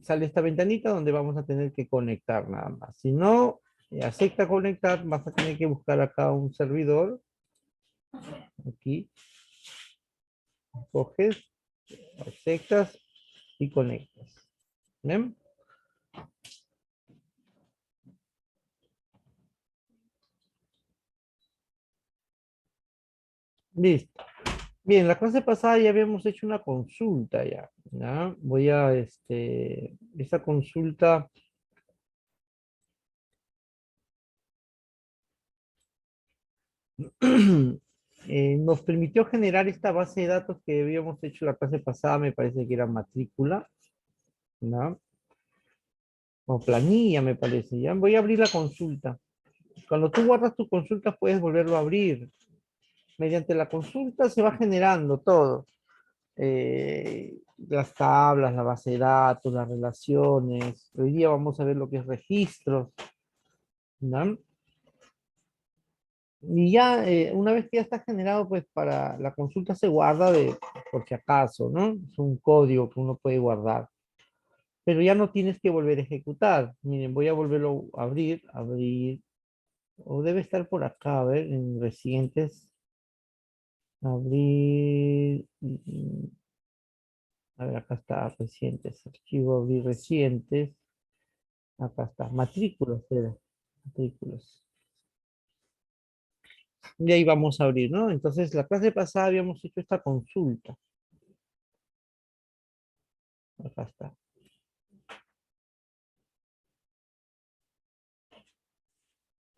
sale esta ventanita donde vamos a tener que conectar nada más. Si no acepta conectar, vas a tener que buscar acá un servidor. Aquí, coges, aceptas y conectas. ¿Bien? Listo. Bien, la clase pasada ya habíamos hecho una consulta ya. ¿Ya? Voy a, esta consulta nos permitió generar esta base de datos que habíamos hecho la clase pasada, me parece que era matrícula, ¿no? O planilla, me parece. Ya voy a abrir la consulta. Cuando tú guardas tu consulta, puedes volverlo a abrir. Mediante la consulta se va generando todo. Las tablas, la base de datos, las relaciones. Hoy día vamos a ver lo que es registros, ¿no? Y ya, una vez que ya está generado, pues para la consulta se guarda por si acaso, ¿no? Es un código que uno puede guardar. Pero ya no tienes que volver a ejecutar. Miren, voy a volverlo a abrir, o debe estar por acá, a ver, en recientes. Abrir, a ver, acá está, recientes, archivo, abrir recientes. Acá está, matrículas, era, matrículas. Y ahí vamos a abrir, ¿no? Entonces, la clase pasada habíamos hecho esta consulta. Acá está.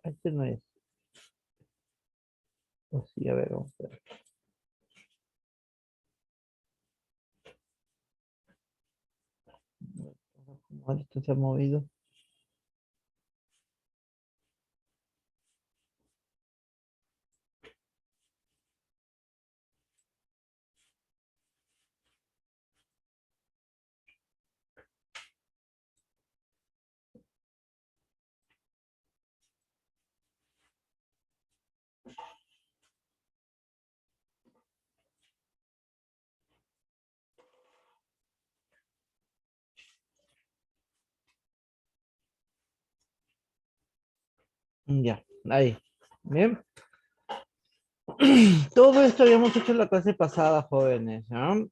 Este no es. Oh, sí, a ver, vamos a ver. ¿Cómo esto se ha movido? Ya, ahí. Bien. Todo esto habíamos hecho en la clase pasada, jóvenes, ¿no?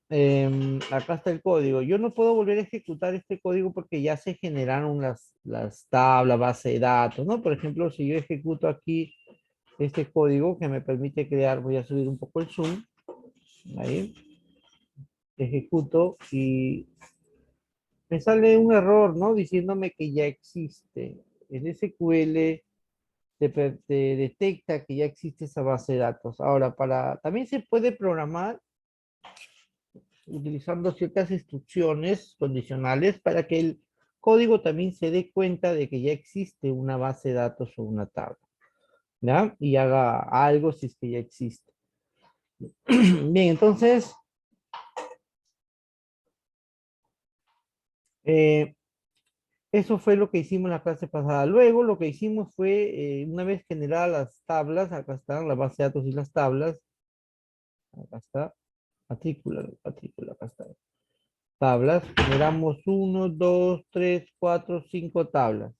Acá está el código. Yo no puedo volver a ejecutar este código porque ya se generaron las tablas, base de datos, ¿no? Por ejemplo, si yo ejecuto aquí este código que me permite crear, voy a subir un poco el zoom, ahí, ejecuto y me sale un error, ¿no? Diciéndome que ya existe. El SQL te detecta que ya existe esa base de datos. Ahora, también se puede programar utilizando ciertas instrucciones condicionales para que el código también se dé cuenta de que ya existe una base de datos o una tabla, ¿ya? Y haga algo si es que ya existe. Bien, entonces, eh, eso fue lo que hicimos en la clase pasada. Luego, lo que hicimos fue, una vez generadas las tablas, acá están la base de datos y las tablas, acá está, matrícula, acá está. Tablas, generamos uno, dos, tres, cuatro, cinco tablas.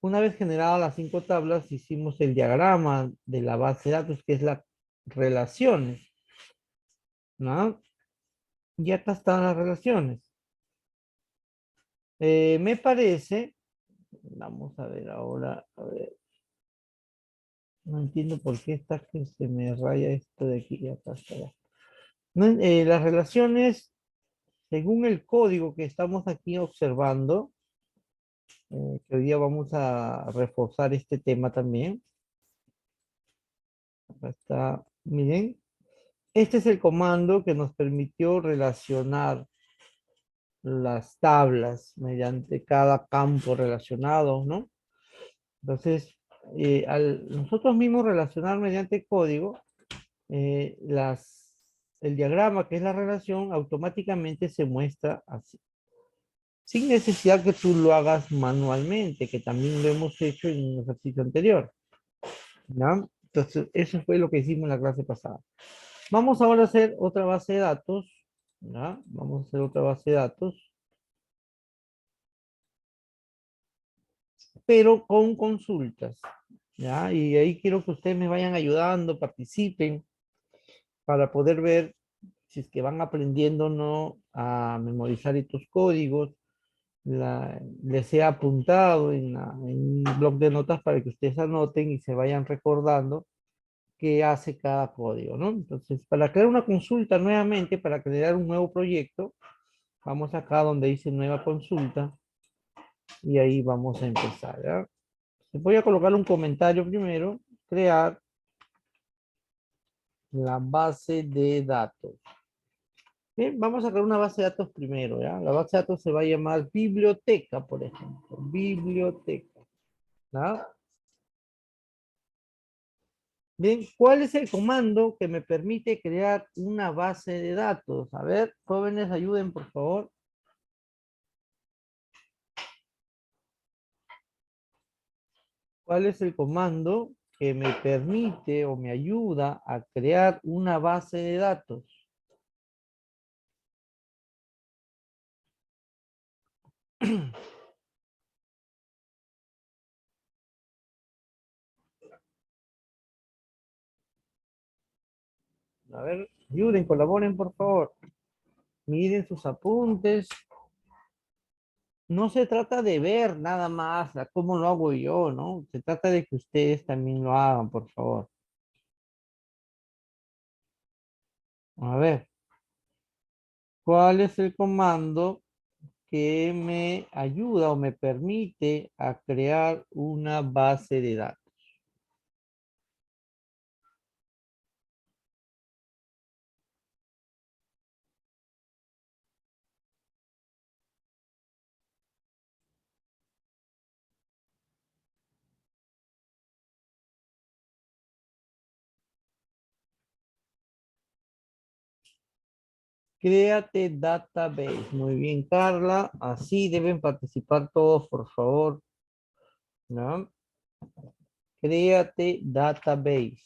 Una vez generadas las cinco tablas, hicimos el diagrama de la base de datos, que es las relaciones, ¿no? Y acá están las relaciones. Me parece, vamos a ver ahora, a ver, no entiendo por qué está que se me raya esto de aquí y acá está. No, las relaciones, según el código que estamos aquí observando, que hoy día vamos a reforzar este tema también. Acá está, miren, este es el comando que nos permitió relacionar las tablas mediante cada campo relacionado, ¿no? Entonces, al nosotros mismos relacionar mediante código, el diagrama, que es la relación, automáticamente se muestra así, sin necesidad que tú lo hagas manualmente, que también lo hemos hecho en un ejercicio anterior, ¿no? Entonces, eso fue lo que hicimos en la clase pasada. Vamos ahora a hacer otra base de datos, ¿no? Vamos a hacer otra base de datos. pero con consultas, ¿ya? Y ahí quiero que ustedes me vayan ayudando, participen, para poder ver si es que van aprendiendo o no a memorizar estos códigos. Les he apuntado en un blog de notas para que ustedes anoten y se vayan recordando qué hace cada código, ¿no? Entonces, para crear una consulta nuevamente, para crear un nuevo proyecto, vamos acá donde dice nueva consulta y ahí vamos a empezar, ¿ya? Voy a colocar un comentario primero, crear la base de datos. Bien, vamos a crear una base de datos primero, ¿ya? La base de datos se va a llamar biblioteca, por ejemplo. Biblioteca, ¿ya? Bien, ¿cuál es el comando que me permite crear una base de datos? A ver, jóvenes, ayuden, por favor. ¿Cuál es el comando que me permite o me ayuda a crear una base de datos? A ver, ayuden, colaboren, por favor. Miren sus apuntes. No se trata de ver nada más cómo lo hago yo, ¿no? Se trata de que ustedes también lo hagan, por favor. A ver, ¿cuál es el comando que me ayuda o me permite a crear una base de datos? Créate database. Muy bien, Carla. Así deben participar todos, por favor, ¿no? Créate database.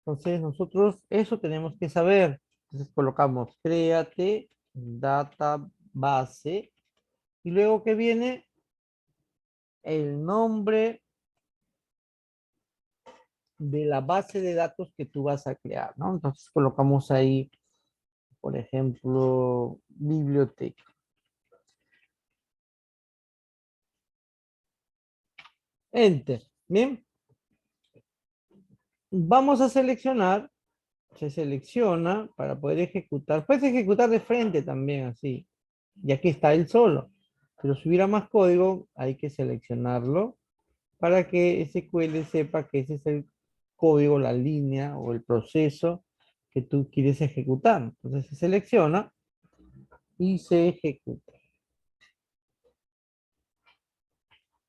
Entonces, nosotros eso tenemos que saber. Entonces, colocamos créate database. Y luego que viene el nombre de la base de datos que tú vas a crear, ¿no? Entonces, colocamos ahí, por ejemplo, biblioteca. Enter. Bien. Vamos a seleccionar. Se selecciona para poder ejecutar. Puedes ejecutar de frente también, así. Y aquí está él solo. Pero si hubiera más código, hay que seleccionarlo para que SQL sepa que ese es el código, la línea o el proceso que tú quieres ejecutar. Entonces se selecciona y se ejecuta.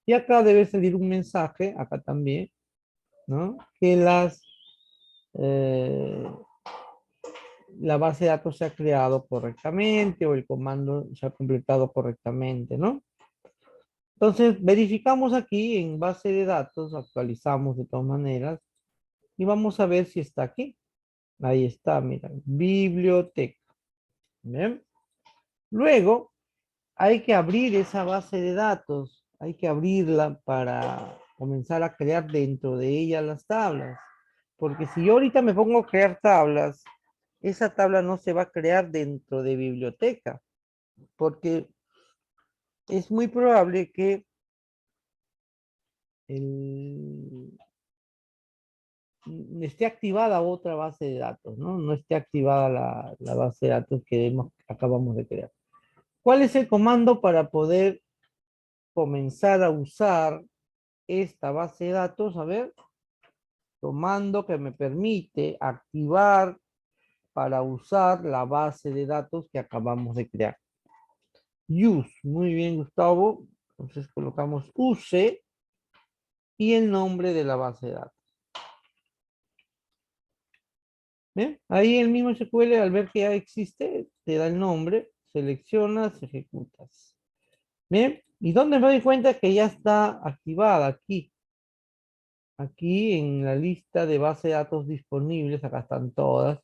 Y acá debe salir un mensaje, acá también, ¿no? Que eh, la base de datos se ha creado correctamente o el comando se ha completado correctamente, ¿no? Entonces, verificamos aquí en base de datos, actualizamos de todas maneras y vamos a ver si está aquí. Ahí está, mira, biblioteca. ¿Bien? Luego, hay que abrir esa base de datos, hay que abrirla para comenzar a crear dentro de ella las tablas. Porque si yo ahorita me pongo a crear tablas, esa tabla no se va a crear dentro de biblioteca, porque es muy probable que el- esté activada otra base de datos, ¿no? No esté activada la base de datos que acabamos de crear. ¿Cuál es el comando para poder comenzar a usar esta base de datos? A ver, comando que me permite activar para usar la base de datos que acabamos de crear. Use, muy bien, Gustavo. Entonces colocamos use y el nombre de la base de datos. ¿Bien? Ahí el mismo SQL, al ver que ya existe, te da el nombre, seleccionas, ejecutas. Bien, ¿y dónde me doy cuenta que ya está activada? Aquí. Aquí en la lista de base de datos disponibles, acá están todas,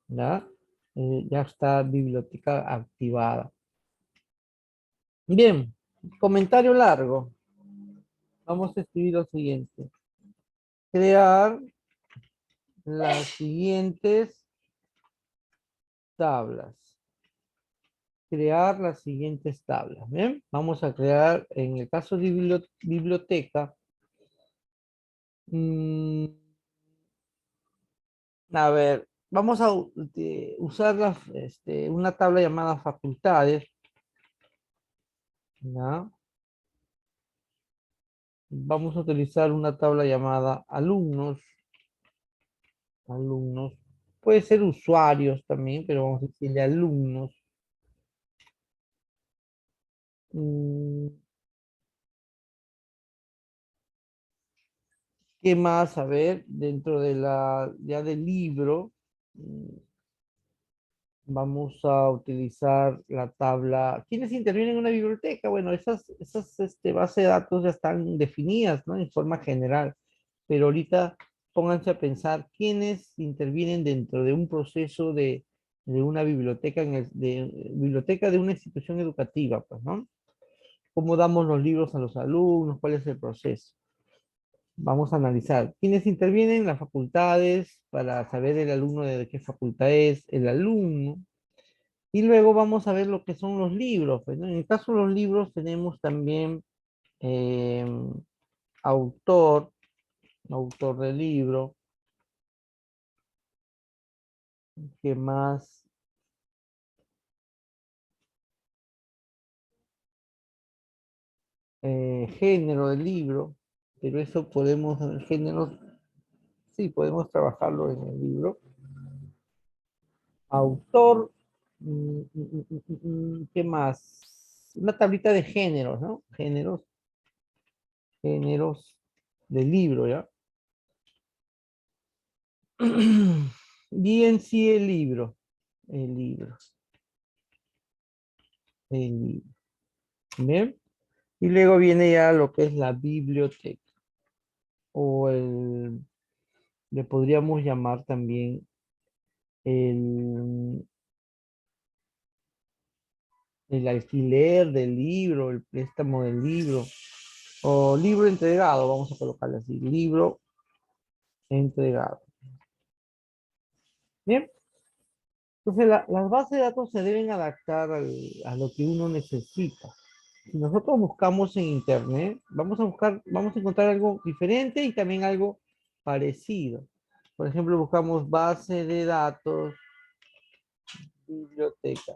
¿ya? Ya está biblioteca activada. Bien, comentario largo. Vamos a escribir lo siguiente. Crear las siguientes tablas. Crear las siguientes tablas. ¿Bien? Vamos a crear, en el caso de biblioteca, mm, a ver, vamos a usar una tabla llamada facultades, ¿ya? Vamos a utilizar una tabla llamada alumnos, alumnos. Puede ser usuarios también, pero vamos a decirle alumnos. Mm, ¿Qué más? A ver, dentro de ya del libro, vamos a utilizar la tabla. ¿Quiénes intervienen en una biblioteca? Bueno, esas bases de datos ya están definidas, ¿no? En forma general. Pero ahorita pónganse a pensar quiénes intervienen dentro de un proceso de una biblioteca, biblioteca de una institución educativa, pues, ¿no? ¿Cómo damos los libros a los alumnos? ¿Cuál es el proceso? Vamos a analizar quiénes intervienen, las facultades, para saber el alumno de qué facultad es, el alumno, y luego vamos a ver lo que son los libros. Pues, ¿no? En el caso de los libros tenemos también eh, autor, autor del libro, ¿qué más? Género del libro, pero eso podemos, género, sí, podemos trabajarlo en el libro. Autor, ¿qué más? Una tablita de géneros, ¿no? Géneros, géneros del libro, ¿ya? Y en sí el libro, el libro, el libro. Bien. Y luego viene ya lo que es la biblioteca, o le podríamos llamar también el, el alquiler del libro, el préstamo del libro, o libro entregado, vamos a colocarle así, libro entregado. Bien, entonces las bases de datos se deben adaptar a lo que uno necesita. Si nosotros buscamos en internet, vamos a encontrar algo diferente y también algo parecido. Por ejemplo, buscamos base de datos, biblioteca.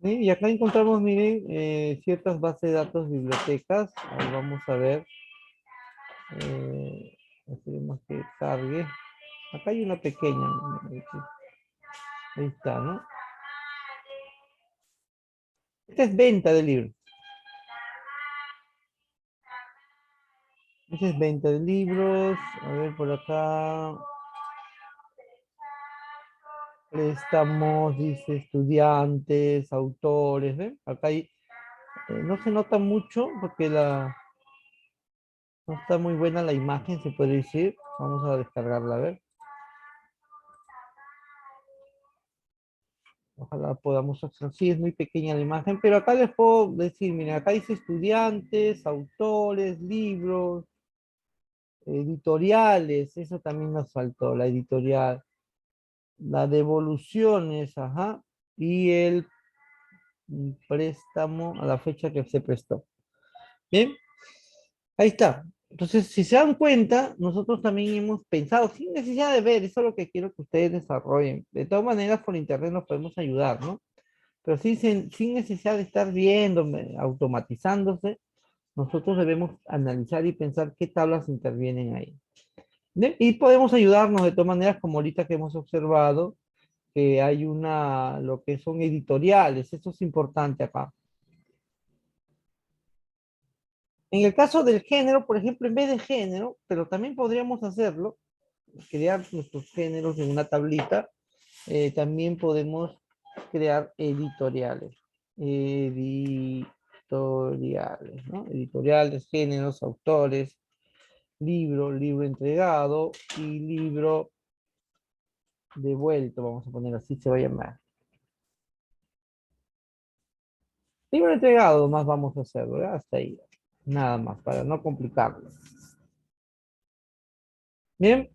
¿Sí? Y acá encontramos, miren, ciertas bases de datos, bibliotecas. Ahí vamos a ver. Esperemos que cargue. Acá hay una pequeña. ¿No? Ahí está, ¿no? Esta es venta de libros. Esta es venta de libros. A ver por acá. Préstamos, dice estudiantes, autores, ¿ven? Acá hay, no se nota mucho porque no está muy buena la imagen, se puede decir. Vamos a descargarla, a ver. Ojalá podamos hacer. Sí, es muy pequeña la imagen, pero acá les puedo decir, miren, acá dice estudiantes, autores, libros, editoriales, eso también nos faltó, la editorial, las devoluciones, ajá, y el préstamo a la fecha que se prestó. Bien, ahí está. Entonces, si se dan cuenta, nosotros también hemos pensado, sin necesidad de ver, eso es lo que quiero que ustedes desarrollen. De todas maneras, por internet nos podemos ayudar, ¿no? Pero sí, sin necesidad de estar viendo, automatizándose, nosotros debemos analizar y pensar qué tablas intervienen ahí. ¿Ve? Y podemos ayudarnos de todas maneras, como ahorita que hemos observado, que hay lo que son editoriales, eso es importante acá. En el caso del género, por ejemplo, en vez de género, pero también podríamos hacerlo, crear nuestros géneros en una tablita, también podemos crear editoriales. Editoriales, ¿no? Editoriales, géneros, autores, libro, libro entregado y libro devuelto, vamos a poner así, se va a llamar. Libro entregado más vamos a hacer, ¿verdad? Hasta ahí. Nada más, para no complicarlo. Bien,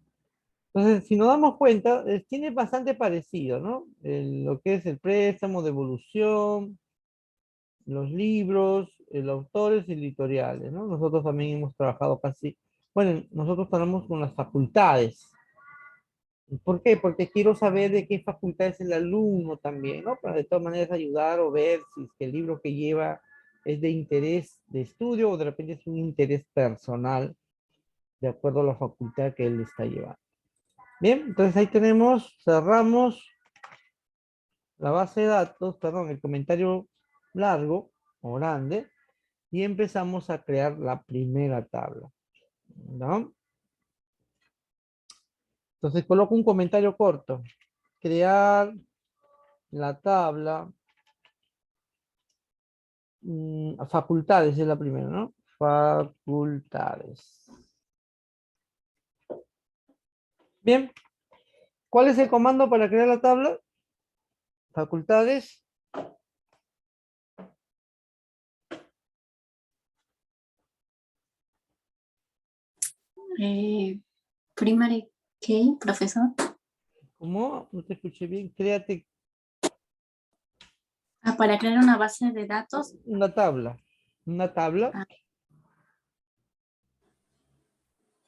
entonces si nos damos cuenta, tiene bastante parecido, ¿no? Lo que es el préstamo, devolución, los libros, el autores y editoriales, ¿no? Nosotros también hemos trabajado casi, bueno, nosotros trabajamos con las facultades. ¿Por qué? Porque quiero saber de qué facultad es el alumno también, ¿no? Para de todas maneras ayudar o ver si es que el libro que lleva es de interés de estudio o de repente es un interés personal, de acuerdo a la facultad que él está llevando. Bien, entonces ahí tenemos, cerramos la base de datos, perdón, el comentario largo o grande, y empezamos a crear la primera tabla, ¿no? Entonces coloco un comentario corto. Crear la tabla, facultades es la primera, ¿no? Facultades. Bien, ¿cuál es el comando para crear la tabla? Facultades. Eh, primary key, profesor. ¿Cómo? No te escuché bien. Créate Ah, para crear una base de datos. una tabla. Una tabla. Ah,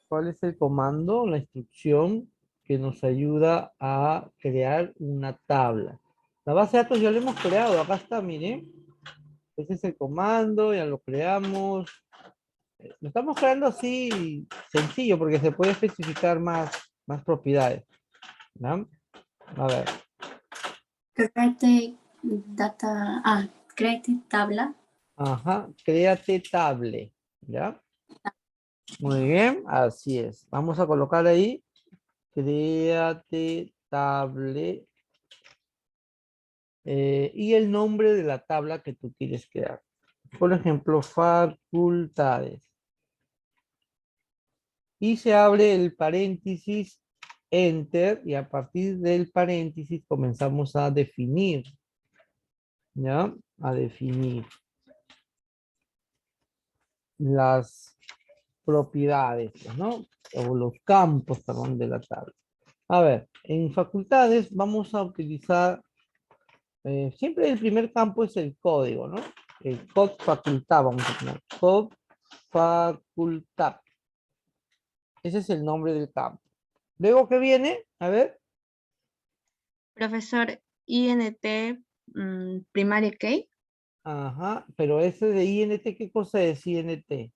¿Cuál es el comando, la instrucción que nos ayuda a crear una tabla? La base de datos ya la hemos creado. Acá está, mire. Ese es el comando, ya lo creamos. Lo estamos creando así sencillo porque se puede especificar más propiedades, ¿no? A ver, create data. Ah, create tabla. ajá, créate table, ¿ya? Muy bien, así es. Vamos a colocar ahí, créate table, y el nombre de la tabla que tú quieres crear. Por ejemplo, facultades. Y se abre el paréntesis, enter, y a partir del paréntesis comenzamos a definir, ¿ya? A definir las propiedades, pues, ¿no? O los campos, perdón, de la tabla. A ver, en facultades vamos a utilizar, siempre el primer campo es el código, ¿no? El code facultad, vamos a poner. Code facultad. Ese es el nombre del campo. Luego, ¿qué viene? A ver. Profesor, INT, primary key. Ajá, pero ese de INT, ¿qué cosa es INT?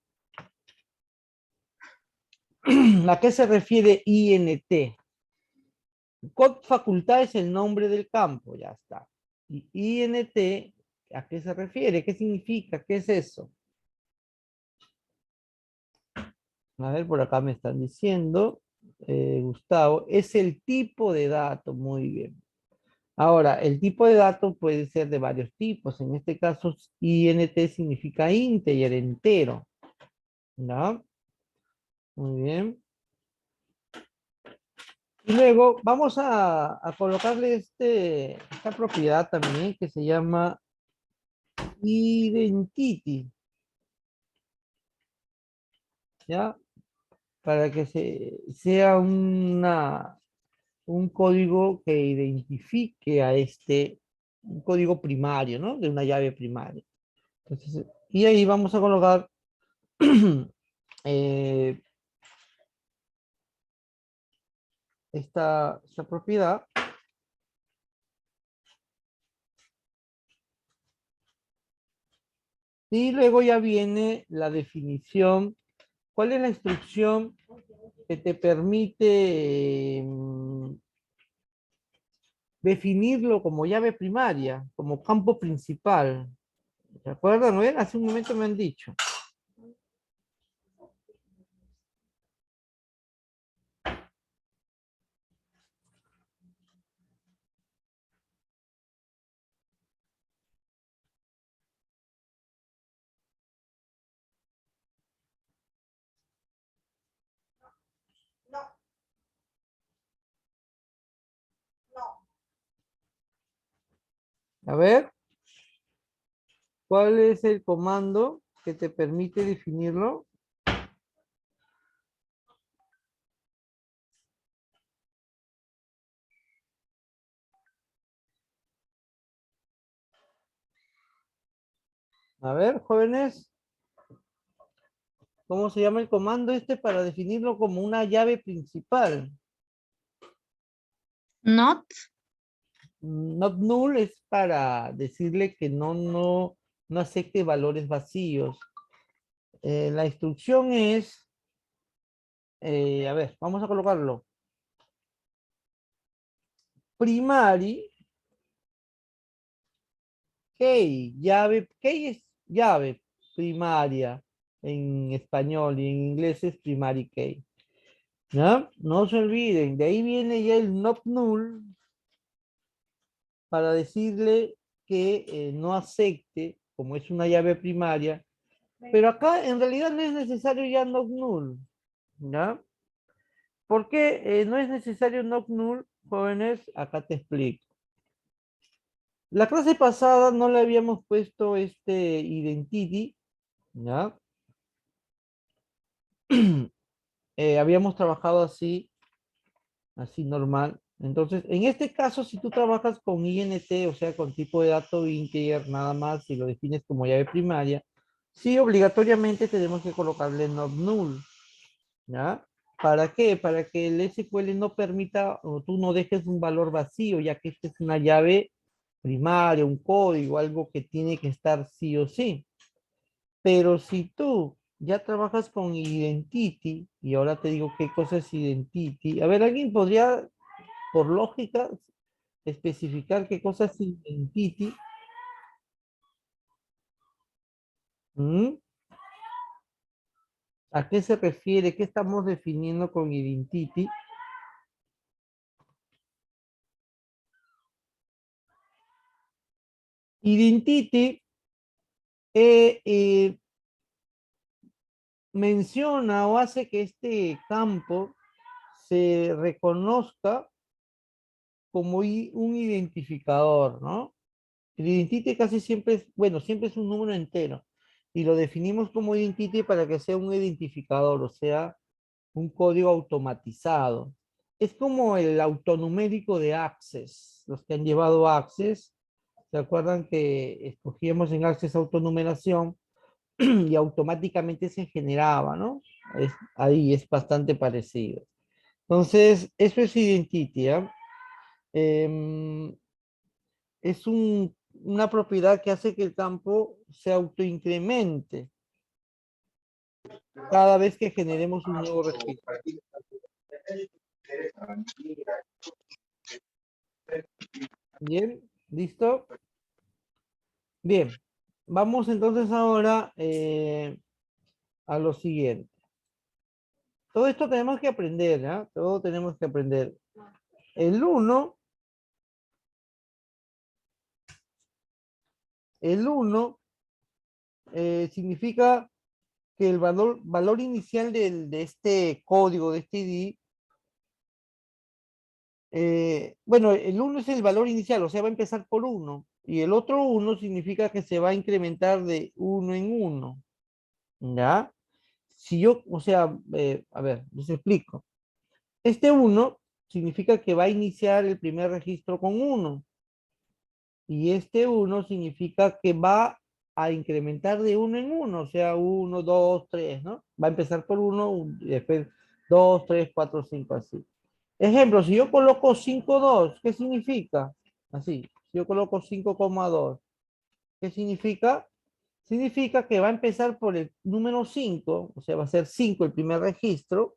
¿A qué se refiere INT? Code facultad es el nombre del campo, ya está. Y INT, ¿a qué se refiere? ¿Qué significa? ¿Qué es eso? A ver, por acá me están diciendo, Gustavo, es el tipo de dato, muy bien. Ahora, el tipo de dato puede ser de varios tipos. En este caso, INT significa integer, entero. ¿No? Muy bien. Y luego vamos a colocarle esta propiedad también que se llama identity, ¿ya? Para que sea un código que identifique a un código primario, ¿no? De una llave primaria. Entonces, y ahí vamos a colocar eh, esta propiedad. Y luego ya viene la definición. ¿Cuál es la instrucción que te permite definirlo como llave primaria, como campo principal? ¿Se acuerdan? ¿No? Hace un momento me han dicho. A ver. ¿Cuál es el comando que te permite definirlo? A ver, jóvenes, ¿cómo se llama el comando este para definirlo como una llave principal? Not. Not null es para decirle que no acepte valores vacíos. La instrucción es, a ver, vamos a colocarlo. Primary key, llave, key es llave primaria en español y en inglés es primary key. ¿Ya? No se olviden, de ahí viene ya el not null para decirle que no acepte, como es una llave primaria, pero acá en realidad no es necesario ya not null, ¿ya? ¿Por qué no es necesario not null, jóvenes? Acá te explico. La clase pasada no le habíamos puesto este identity, ¿ya? Habíamos trabajado así normal. Entonces, en este caso, si tú trabajas con INT, o sea, con tipo de dato integer nada más, y lo defines como llave primaria, sí, obligatoriamente tenemos que colocarle not null, ¿ya? ¿Para qué? Para que el SQL no permita o tú no dejes un valor vacío, ya que esta es una llave primaria, un código, algo que tiene que estar sí o sí. Pero si tú ya trabajas con identity, y ahora te digo qué cosa es identity, a ver, ¿alguien podría, por lógica, especificar qué cosa es identity? ¿Mm? ¿A qué se refiere? ¿Qué estamos definiendo con identity? Identity eh, eh, menciona o hace que este campo se reconozca como un identificador, ¿no? El identity casi siempre es, bueno, siempre es un número entero. Y lo definimos como identity para que sea un identificador, o sea, un código automatizado. Es como el autonumérico de Access. Los que han llevado Access, ¿se acuerdan que escogíamos en Access autonumeración y automáticamente se generaba, ¿no? Ahí es bastante parecido. Entonces, eso es identity, ¿ah? Em, es una propiedad que hace que el campo se autoincremente cada vez que generemos un nuevo registro. Bien, ¿listo? Bien, vamos entonces ahora a lo siguiente. Todo esto tenemos que aprender, ¿ya? Todo tenemos que aprender. El 1, el 1 significa que el valor inicial de este código, de este ID, bueno, el 1 es el valor inicial, o sea, va a empezar por 1. Y el otro 1 significa que se va a incrementar de 1 en 1. ¿Ya? Si yo, o sea, a ver, les explico. Este 1 significa que va a iniciar el primer registro con 1. Y este 1 significa que va a incrementar de 1 en 1, o sea, 1, 2, 3, ¿no? Va a empezar por 1, y después 2, 3, 4, 5, así. Ejemplo, si yo coloco 5,2, ¿qué significa? Así, si yo coloco 5,2, ¿qué significa? Significa que va a empezar por el número 5, o sea, va a ser 5 el primer registro,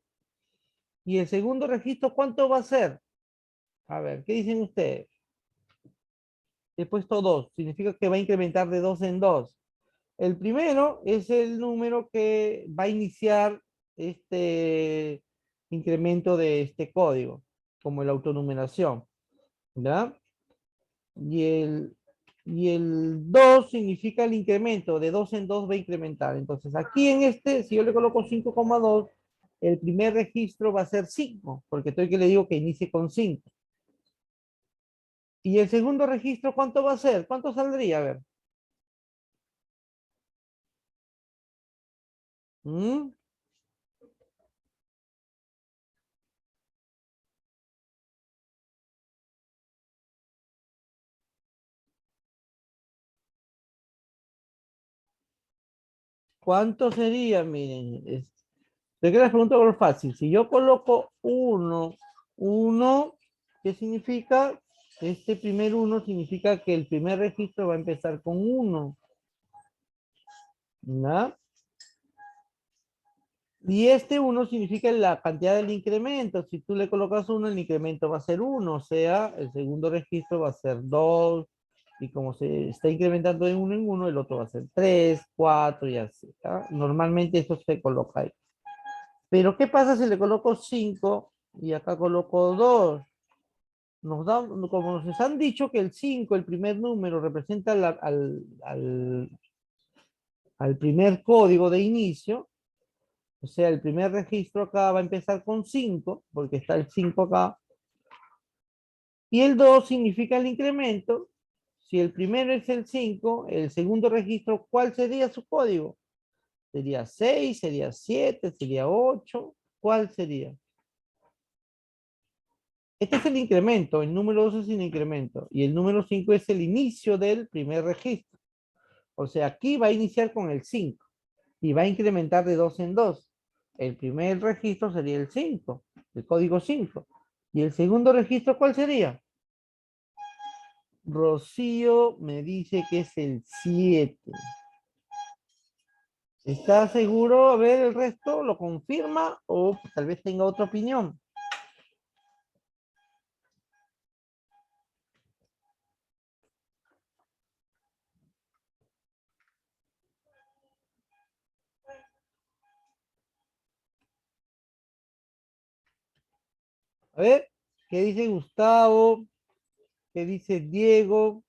y el segundo registro, ¿cuánto va a ser? A ver, ¿qué dicen ustedes? He puesto 2, significa que va a incrementar de 2 en 2. El primero es el número que va a iniciar este incremento de este código, como la autonumeración, ¿ya? Y el 2 significa el incremento, de 2 en 2 va a incrementar. Entonces, aquí en este, si yo le coloco 5,2, el primer registro va a ser 5, porque estoy que le digo que inicie con 5. Y el segundo registro, ¿cuánto va a ser? ¿Cuánto saldría? A ver. ¿Mm? ¿Cuánto sería? Miren, te quiero preguntar algo fácil. Si yo coloco uno, ¿qué significa? Este primer uno significa que el primer registro va a empezar con uno. ¿No? Y este uno significa la cantidad del incremento. Si tú le colocas uno, el incremento va a ser uno, o sea, el segundo registro va a ser 2, y como se está incrementando de uno en uno, el otro va a ser 3, 4 y así. ¿Ah? Normalmente eso se coloca ahí. Pero ¿qué pasa si le coloco 5 y acá coloco 2? Como nos han dicho que el 5, el primer número, representa al primer código de inicio, o sea, el primer registro acá va a empezar con 5, porque está el 5 acá, y el 2 significa el incremento. Si el primero es el 5, el segundo registro, ¿cuál sería su código? ¿Sería 6, sería 7, sería 8? ¿Cuál sería? Este es el incremento, el número 2 es el incremento, y el número 5 es el inicio del primer registro. O sea, aquí va a iniciar con el 5 y va a incrementar de 2 en 2. El primer registro sería el 5, el código 5. ¿Y el segundo registro cuál sería? Rocío me dice que es el 7. ¿Está seguro? A ver, el resto lo confirma o tal vez tenga otra opinión. A ver, ¿qué dice Gustavo? ¿Qué dice Diego?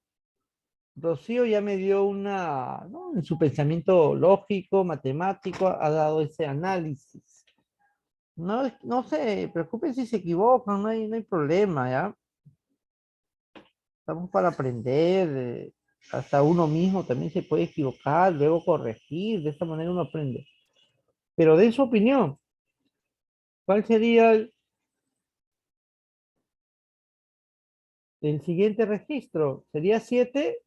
Rocío ya me dio una, ¿no? En su pensamiento lógico, matemático, ha dado ese análisis. No, no se preocupen si se equivocan, no hay problema, ¿ya? Estamos para aprender, hasta uno mismo también se puede equivocar, luego corregir, de esta manera uno aprende. Pero de su opinión, ¿cuál sería el siguiente registro? ¿Sería 7?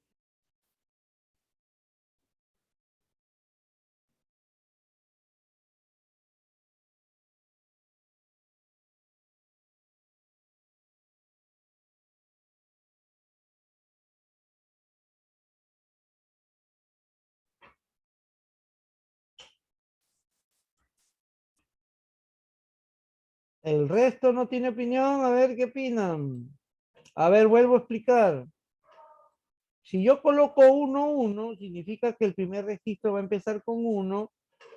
El resto no tiene opinión, a ver qué opinan. A ver, vuelvo a explicar. Si yo coloco 1, 1, significa que el primer registro va a empezar con 1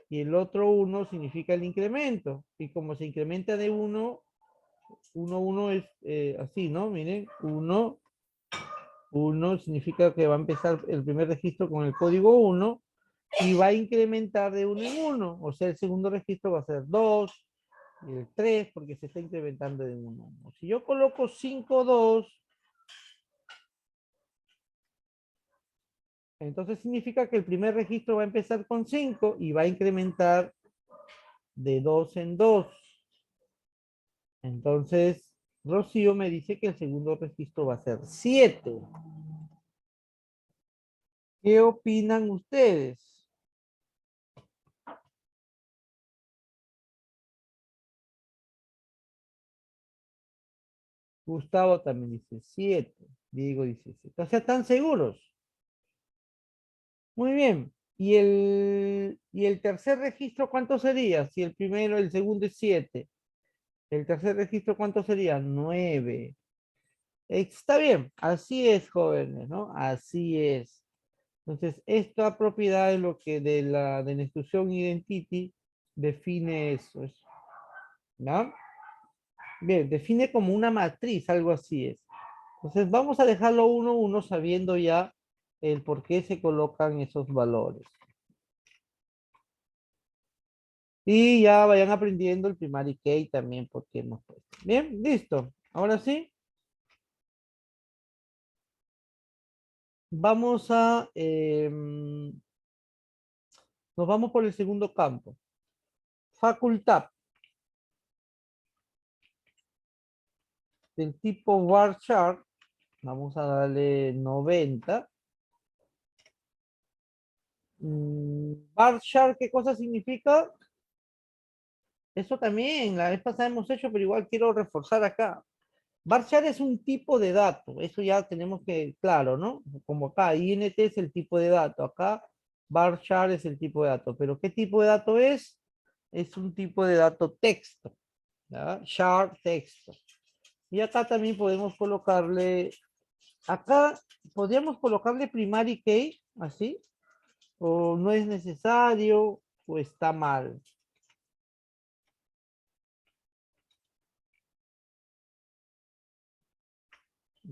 y el otro 1 significa el incremento. Y como se incrementa de 1, 1, 1 es así, ¿no? Miren, 1, 1 significa que va a empezar el primer registro con el código 1 y va a incrementar de 1 en 1. O sea, el segundo registro va a ser 2 y el 3 porque se está incrementando de 1. Si yo coloco 5, 2, entonces significa que el primer registro va a empezar con 5 y va a incrementar de 2 en 2. Entonces, Rocío me dice que el segundo registro va a ser 7. ¿Qué opinan ustedes? Gustavo también dice 7. Diego dice 7. O sea, ¿están seguros? Muy bien. ¿Y el tercer registro cuánto sería? Si el primero, el segundo es 7. El tercer registro cuánto sería? 9. Está bien, así es, jóvenes, ¿no? Así es. Entonces, esta propiedad es lo que de la instrucción identity define eso, ¿no? Bien, define como una matriz, algo así es. Entonces, vamos a dejarlo 1, 1, sabiendo ya el por qué se colocan esos valores. Y ya vayan aprendiendo el primary key también, porque hemos puesto. Bien, listo. Ahora sí, vamos a, nos vamos por el segundo campo. facultad del tipo varchar, vamos a darle 90. Varchar, ¿qué cosa significa? Eso también, la vez pasada hemos hecho, pero igual quiero reforzar acá. Varchar es un tipo de dato, eso ya tenemos que, claro, ¿no? Como acá, INT es el tipo de dato, acá varchar es el tipo de dato, pero ¿qué tipo de dato es? Es un tipo de dato texto, ¿ya? Char texto. Y acá también podemos colocarle, acá podríamos colocarle primary key, así, o no es necesario, o está mal.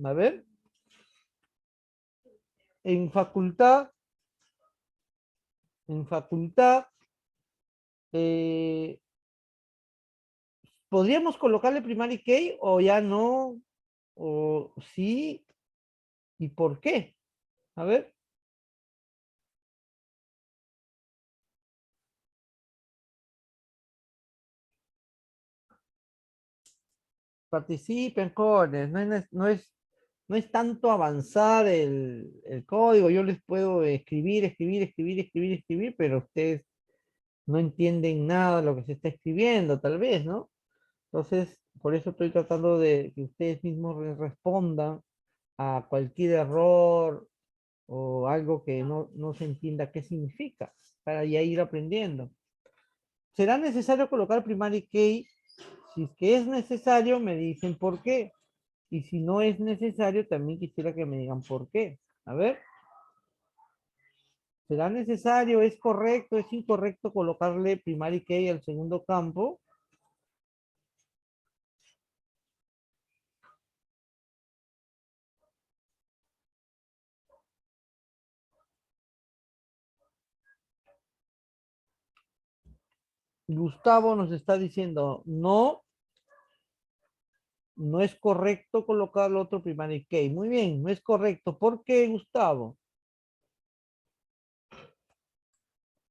A ver, en facultad, en facultad, eh, ¿podríamos colocarle primary key o ya no? ¿O sí? ¿Y por qué? A ver, participen, jóvenes. No es tanto avanzar el código. Yo les puedo escribir, pero ustedes no entienden nada de lo que se está escribiendo, tal vez, ¿no? Entonces, por eso estoy tratando de que ustedes mismos respondan a cualquier error o algo que no se entienda qué significa, para ya ir aprendiendo. ¿Será necesario colocar primary key? Si es que es necesario, me dicen por qué. Y si no es necesario, también quisiera que me digan por qué. A ver, ¿será necesario? ¿Es correcto? ¿Es incorrecto colocarle primary key al segundo campo? Gustavo nos está diciendo, no, no es correcto colocar el otro primary key. Muy bien, no es correcto. ¿Por qué, Gustavo?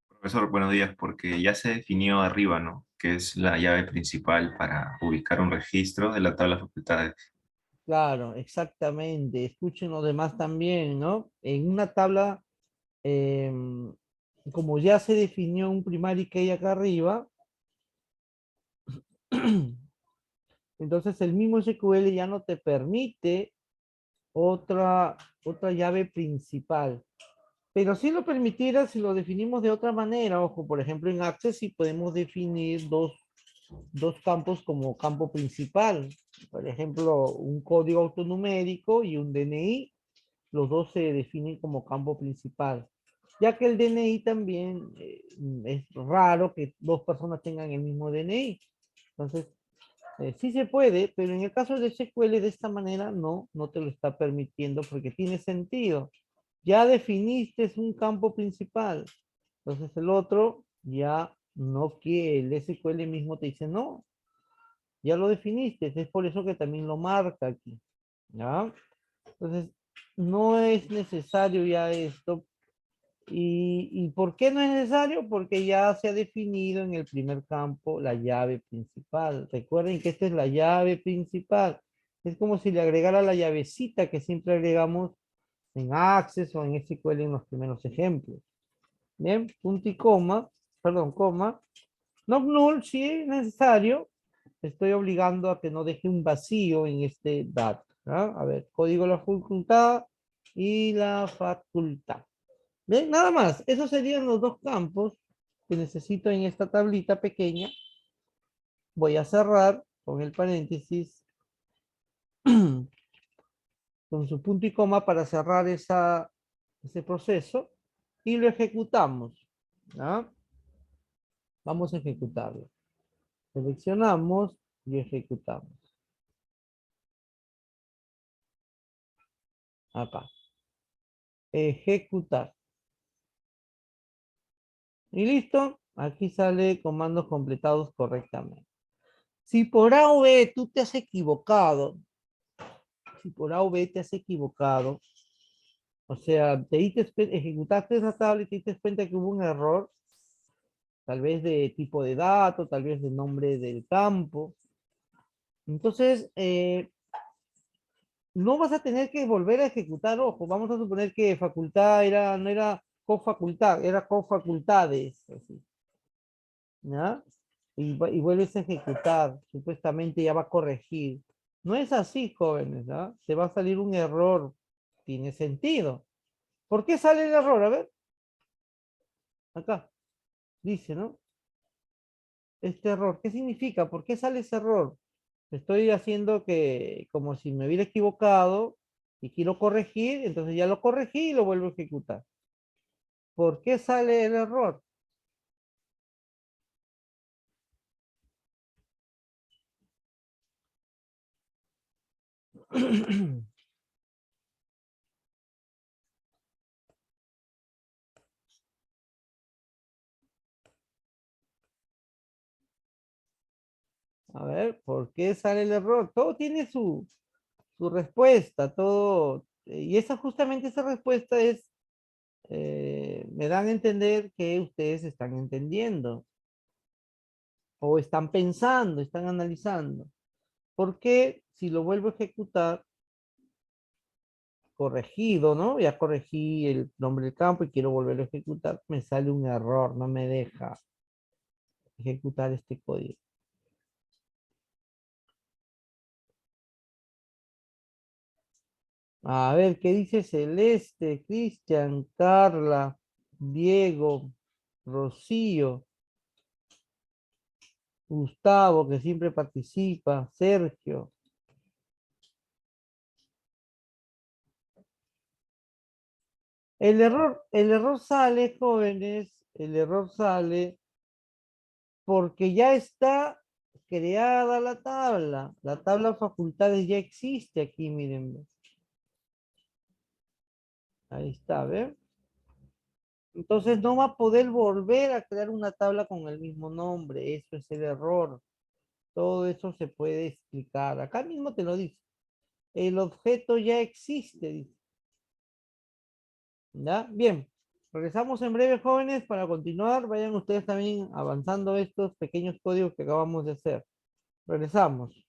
Profesor, buenos días, porque ya se definió arriba, ¿no? Que es la llave principal para ubicar un registro de la tabla de facultades. Claro, exactamente. Escuchen los demás también, ¿no? En una tabla, como ya se definió un primary key acá arriba, entonces el mismo SQL ya no te permite otra llave principal. Pero si lo permitiera, si lo definimos de otra manera, ojo, por ejemplo, en Access sí podemos definir dos campos como campo principal. Por ejemplo, un código autonumérico y un DNI. Los dos se definen como campo principal. Ya que el DNI también es raro que dos personas tengan el mismo DNI. Entonces, sí se puede, pero en el caso de SQL de esta manera no te lo está permitiendo porque tiene sentido. Ya definiste un campo principal, entonces el otro ya no quiere, el SQL mismo te dice no, ya lo definiste, es por eso que también lo marca aquí, ¿ya? Entonces, no es necesario ya esto. ¿Y por qué no es necesario? Porque ya se ha definido en el primer campo la llave principal. Recuerden que esta es la llave principal. Es como si le agregara la llavecita que siempre agregamos en Access o en SQL en los primeros ejemplos. Bien, punto y coma, perdón, coma. Not null, si es necesario. Estoy obligando a que no deje un vacío en este dato. ¿Ah? A ver, código de la facultad y la facultad. Bien, nada más. Esos serían los dos campos que necesito en esta tablita pequeña. Voy a cerrar con el paréntesis con su punto y coma para cerrar ese proceso y lo ejecutamos. ¿Ya? Vamos a ejecutarlo. Seleccionamos y ejecutamos. Acá. Ejecutar. Y listo. Aquí sale comandos completados correctamente. Si por A o B tú te has equivocado, si por A o B te has equivocado, o sea, ejecutaste esa tabla y te diste cuenta que hubo un error, tal vez de tipo de dato, tal vez de nombre del campo. Entonces, no vas a tener que volver a ejecutar, ojo, vamos a suponer que facultad era, no era cofacultad, era cofacultades, así, ¿ya? Y vuelves a ejecutar, supuestamente ya va a corregir. No es así, jóvenes, ¿ya? Te va a salir un error, tiene sentido. ¿Por qué sale el error? A ver, acá, dice, ¿no? Este error, ¿qué significa? ¿Por qué sale ese error? Estoy haciendo que, como si me hubiera equivocado y quiero corregir, entonces ya lo corregí y lo vuelvo a ejecutar. ¿Por qué sale el error? A ver, ¿por qué sale el error? Todo tiene su respuesta, todo, y esa justamente esa respuesta es, me dan a entender que ustedes están entendiendo, o están pensando, están analizando. ¿Por qué si lo vuelvo a ejecutar, corregido, ¿no? Ya corregí el nombre del campo y quiero volverlo a ejecutar, me sale un error, no me deja ejecutar este código? A ver, ¿qué dice Celeste, Cristian, Carla, Diego, Rocío, Gustavo, que siempre participa, Sergio? El error sale, jóvenes, el error sale porque ya está creada la tabla. La tabla de facultades ya existe aquí, miren. Ahí está, ¿ver? Entonces no va a poder volver a crear una tabla con el mismo nombre. Eso es el error. Todo eso se puede explicar. Acá mismo te lo dice. El objeto ya existe, dice. ¿Ya? Bien. Regresamos en breve, jóvenes, para continuar. Vayan ustedes también avanzando estos pequeños códigos que acabamos de hacer. Regresamos.